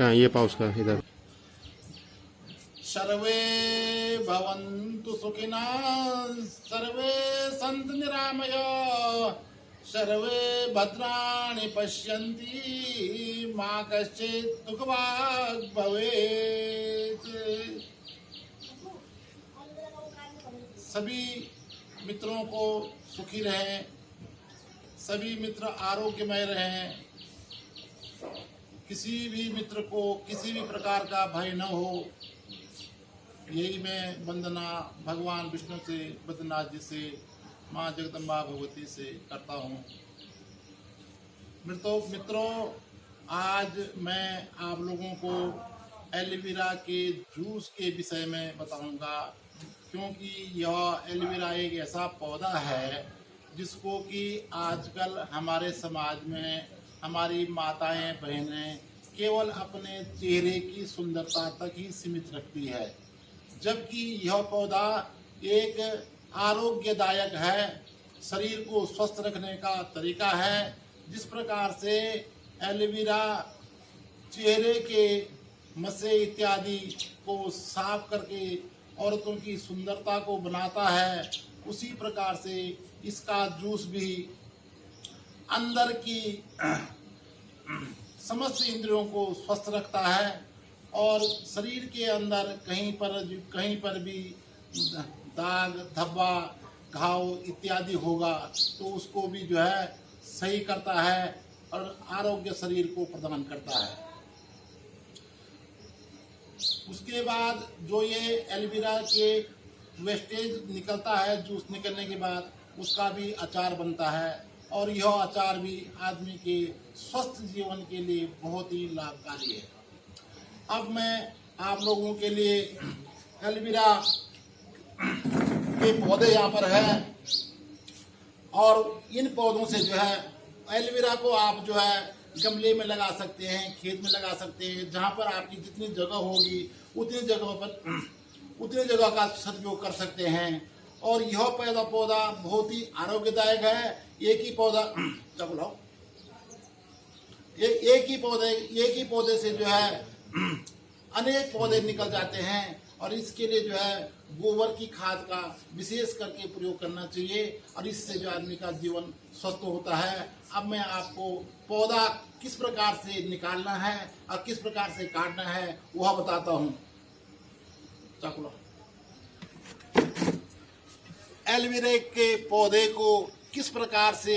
कहाँ ये पाउस का इधर। सर्वे भवन्तु सुखिनः सर्वे सन्तु निरामयाः सर्वे भद्राणि पश्यन्ति मा कश्चित् दुःखभाग् भवेत्। सभी मित्रों को सुखी रहें, सभी मित्र आरोग्यमय रहें, किसी भी मित्र को किसी भी प्रकार का भय न हो, यही मैं वंदना भगवान विष्णु से, बद्रीनाथ जी से, माँ जगदम्बा भगवती से करता हूँ। मित्रों, आज मैं आप लोगों को एलोवेरा के जूस के विषय में बताऊंगा, क्योंकि यह एलोवेरा एक ऐसा पौधा है जिसको कि आजकल हमारे समाज में हमारी माताएं बहनें केवल अपने चेहरे की सुंदरता तक ही सीमित रखती है, जबकि यह पौधा एक आरोग्यदायक है, शरीर को स्वस्थ रखने का तरीका है। जिस प्रकार से एलोवेरा चेहरे के मस्से इत्यादि को साफ करके औरतों की सुंदरता को बनाता है, उसी प्रकार से इसका जूस भी अंदर की समस्त इंद्रियों को स्वस्थ रखता है और शरीर के अंदर कहीं पर भी दाग धब्बा घाव इत्यादि होगा तो उसको भी जो है सही करता है और आरोग्य शरीर को प्रदान करता है। उसके बाद जो ये एलोवेरा के वेस्टेज निकलता है, जूस निकलने के बाद उसका भी अचार बनता है और यह अचार भी आदमी के स्वस्थ जीवन के लिए बहुत ही लाभकारी है। अब मैं आप लोगों के लिए एलोवेरा के पौधे यहाँ पर हैं और इन पौधों से जो है एलोवेरा को आप जो है गमले में लगा सकते हैं, खेत में लगा सकते हैं, जहाँ पर आपकी जितनी जगह होगी उतनी जगह का सदुपयोग कर सकते हैं। और यह पौधा बहुत ही आरोग्यदायक है। एक ही पौधे से जो है अनेक पौधे निकल जाते हैं और इसके लिए जो है गोबर की खाद का विशेष करके प्रयोग करना चाहिए और इससे जो आदमी का जीवन स्वस्थ होता है। अब मैं आपको पौधा किस प्रकार से निकालना है और किस प्रकार से काटना है वह बताता हूँ। एलोवेरा के पौधे को किस प्रकार से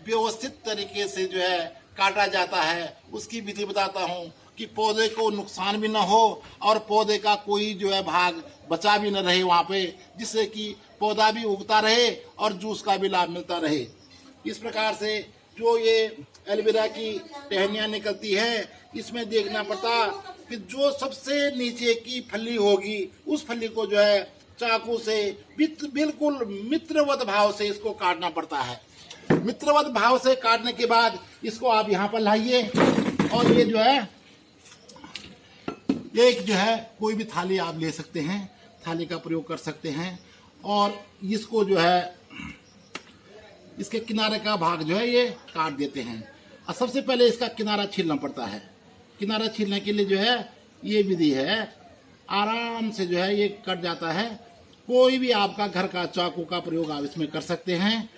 व्यवस्थित तरीके से जो है काटा जाता है उसकी विधि बताता हूँ कि पौधे को नुकसान भी न हो और पौधे का कोई जो है भाग बचा भी न रहे वहाँ पे, जिससे कि पौधा भी उगता रहे और जूस का भी लाभ मिलता रहे। इस प्रकार से जो ये एलोवेरा की टहनियाँ निकलती है, इसमें देखना पड़ता कि जो सबसे नीचे की फली होगी उस फली को जो है चाकू से बिल्कुल मित्रवत भाव से इसको काटना पड़ता है। मित्रवत भाव से काटने के बाद इसको आप यहाँ पर लाइए और ये जो है एक जो है कोई भी थाली आप ले सकते हैं, थाली का प्रयोग कर सकते हैं और इसको जो है इसके किनारे का भाग जो है ये काट देते हैं। और सबसे पहले इसका किनारा छीलना पड़ता है। किनारा छीलने के लिए जो है ये विधि है, आराम से जो है ये कट जाता है। कोई भी आपका घर का चाकू का प्रयोग आप इसमें कर सकते हैं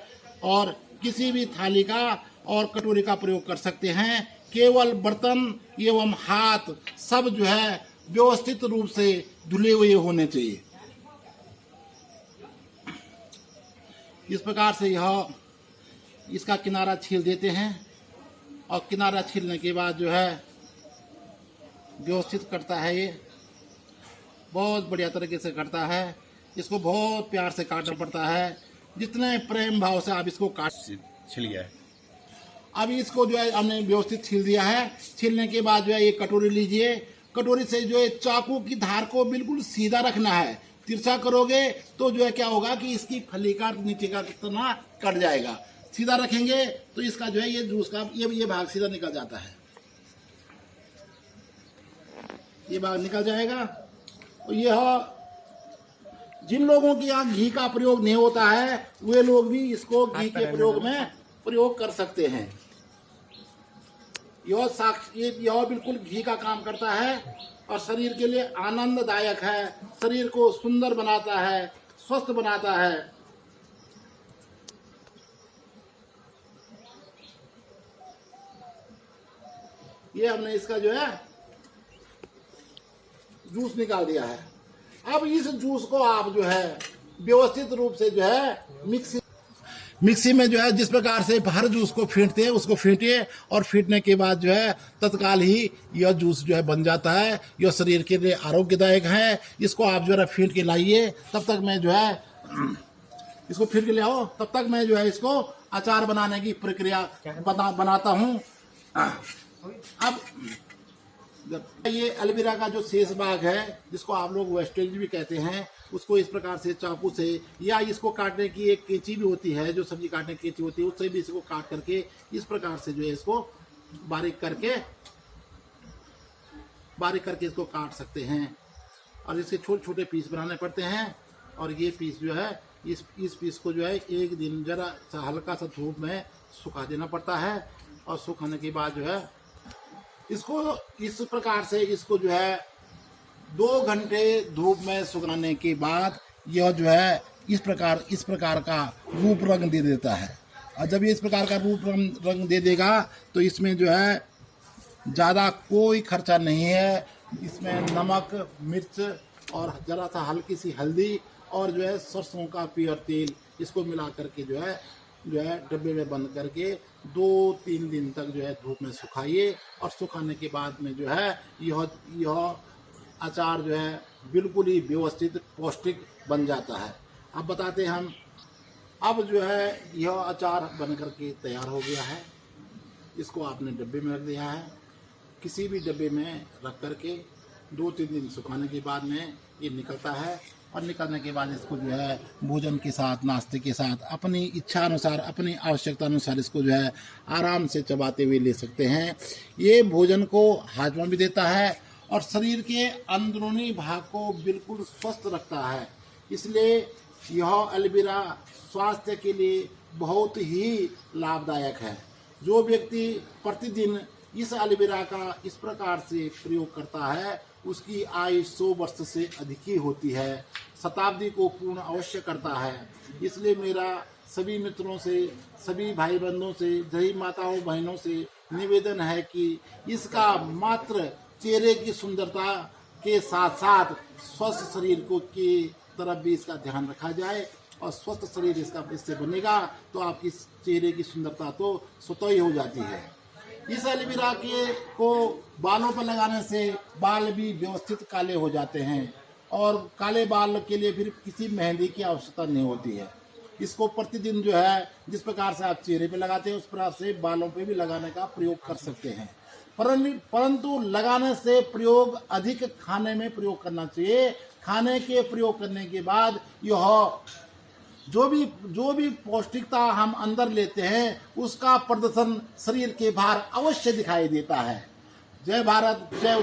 और किसी भी थाली का और कटोरी का प्रयोग कर सकते हैं। केवल बर्तन एवं हाथ सब जो है व्यवस्थित रूप से धुले हुए होने चाहिए। इस प्रकार से यह इसका किनारा छील देते हैं और किनारा छीलने के बाद जो है व्यवस्थित कटता है। ये बहुत बढ़िया तरीके से कटता है। इसको बहुत प्यार से काटना पड़ता है, जितने प्रेम भाव से आप इसको छिल गया है। अब इसको जो है हमने व्यवस्थित छील दिया है। छीलने के बाद जो है ये कटोरी लीजिए, कटोरी से जो है चाकू की धार को बिल्कुल सीधा रखना है। तिरछा करोगे तो जो है क्या होगा कि इसकी फली का नीचे का कितना कट जाएगा। सीधा रखेंगे तो इसका जो है ये जूस का ये भाग सीधा निकल जाता है, ये भाग निकल जाएगा। तो यह जिन लोगों के यहाँ घी का प्रयोग नहीं होता है वे लोग भी इसको घी के प्रयोग में प्रयोग कर सकते हैं। यह बिल्कुल घी का काम करता है और शरीर के लिए आनंददायक है, शरीर को सुंदर बनाता है, स्वस्थ बनाता है। ये हमने इसका जो है जूस निकाल दिया है। अब इस जूस को आप जो है व्यवस्थित रूप से जो है मिक्सी में जो है जिस प्रकार से हर जूस को फेंटते हैं उसको फेंटिए और फेंटने के बाद जो है तत्काल ही यह जूस जो है बन जाता है। यह शरीर के लिए आरोग्यदायक है। इसको आप जो है फेंट के लाइए, तब तक मैं जो है इसको फेंट के ले आओ, तब तक मैं जो है इसको अचार बनाने की प्रक्रिया बनाता हूँ। अब ये एलोवेरा का जो शेष भाग है जिसको आप लोग वेस्टेज भी कहते हैं, उसको इस प्रकार से चाकू से या इसको काटने की एक कैंची भी होती है, जो सब्जी काटने की कैंची होती है, उससे भी इसको काट करके इस प्रकार से जो है इसको बारीक करके इसको काट सकते हैं। और इसके छोटे छोटे पीस बनाने पड़ते हैं। और ये पीस जो है इस पीस को जो है एक दिन जरा सा हल्का सा धूप में सुखा देना पड़ता है। और सुखाने के बाद जो है इसको इस प्रकार से इसको जो है 2 घंटे धूप में सुखाने के बाद यह जो है इस प्रकार का रूप रंग दे देता है। और जब ये इस प्रकार का रूप रंग दे देगा तो इसमें जो है ज़्यादा कोई खर्चा नहीं है। इसमें नमक, मिर्च और ज़रा सा हल्की सी हल्दी और जो है सरसों का पियर तेल, इसको मिला करके जो है डब्बे में बंद करके 2-3 दिन तक जो है धूप में सुखाइए। और सुखाने के बाद में जो है यह अचार जो है बिल्कुल ही व्यवस्थित पौष्टिक बन जाता है। अब बताते हैं हम, अब जो है यह अचार बन करके तैयार हो गया है। इसको आपने डब्बे में रख दिया है। किसी भी डब्बे में रख करके 2-3 दिन सुखाने के बाद में ये निकलता है। और निकलने के बाद इसको जो है भोजन के साथ, नाश्ते के साथ अपनी इच्छा अनुसार, अपनी आवश्यकता अनुसार इसको जो है आराम से चबाते हुए ले सकते हैं। ये भोजन को हाजमा भी देता है और शरीर के अंदरूनी भाग को बिल्कुल स्वस्थ रखता है। इसलिए यह एलोवेरा स्वास्थ्य के लिए बहुत ही लाभदायक है। जो व्यक्ति प्रतिदिन इस एलोवेरा का इस प्रकार से प्रयोग करता है उसकी आयु 100 वर्ष से अधिक ही होती है, शताब्दी को पूर्ण अवश्य करता है। इसलिए मेरा सभी मित्रों से, सभी भाई बंधुओं से, सभी माताओं बहनों से निवेदन है कि इसका मात्र चेहरे की सुंदरता के साथ साथ स्वस्थ शरीर को की तरफ भी इसका ध्यान रखा जाए। और स्वस्थ शरीर इससे बनेगा तो आपकी चेहरे की सुंदरता तो स्वतः ही हो जाती है। इस एलोवेरा को बालों पर लगाने से बाल भी व्यवस्थित काले हो जाते हैं और काले बाल के लिए फिर किसी मेहंदी की आवश्यकता नहीं होती है। इसको प्रतिदिन जो है जिस प्रकार से आप चेहरे पे लगाते हैं उस प्रकार से बालों पे भी लगाने का प्रयोग कर सकते हैं। परंतु लगाने से प्रयोग अधिक खाने में प्रयोग करना चाहिए। खाने के प्रयोग करने के बाद यह जो भी पौष्टिकता हम अंदर लेते हैं उसका प्रदर्शन शरीर के बाहर अवश्य दिखाई देता है। जय भारत, जय